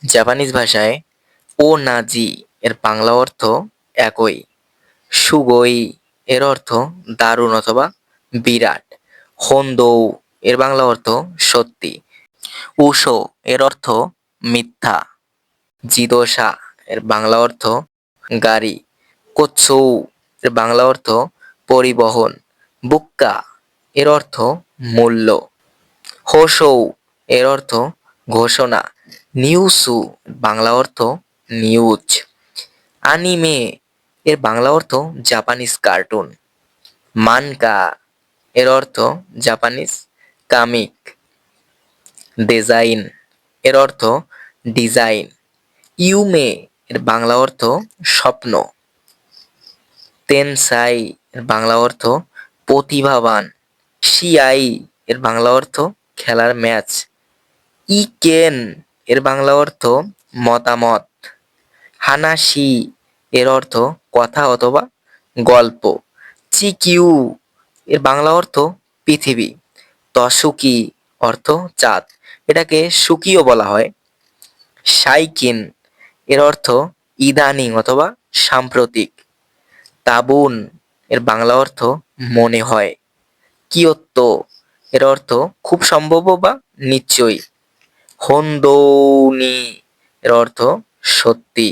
Japanese ভাষায় ও নাজি এর বাংলা অর্থ একই। সুগোই এর অর্থ দারুণ অথবা বিরাট। হোন্দৌ এর বাংলা অর্থ সত্যি। উশো এর অর্থ মিথ্যা। জিদোসা এর বাংলা অর্থ গাড়ি। কোৎসু এর বাংলা অর্থ পরিবহন। বুক্কা এর অর্থ মূল্য। হোসৌ এর অর্থ ঘোষণা। নিউসু বাংলা অর্থ নিউজ। আনিমে এর বাংলা অর্থ জাপানিজ কার্টুন। মানকা এর অর্থ জাপানিজ কামিক। ডিজাইন এর অর্থ ডিজাইন। ইউমে এর বাংলা অর্থ স্বপ্ন। তেনসাই এর বাংলা অর্থ প্রতিভাবান। শিয়াই এর বাংলা অর্থ খেলার ম্যাচ। ইকেন এর বাংলা অর্থ মতামত। হানাশি এর অর্থ কথা অথবা গল্প। চিকিউ এর বাংলা অর্থ পৃথিবী। তসুকি অর্থ চাঁদ, এটাকে সুকিও বলা হয়। সাইকিন এর অর্থ ইদানিং অথবা সাম্প্রতিক। তাবুন এর বাংলা অর্থ মনে হয়। কিয়ত্তো এর অর্থ খুব সম্ভব বা নিশ্চয়ই। হোন্দৌনি এর অর্থ সত্যি।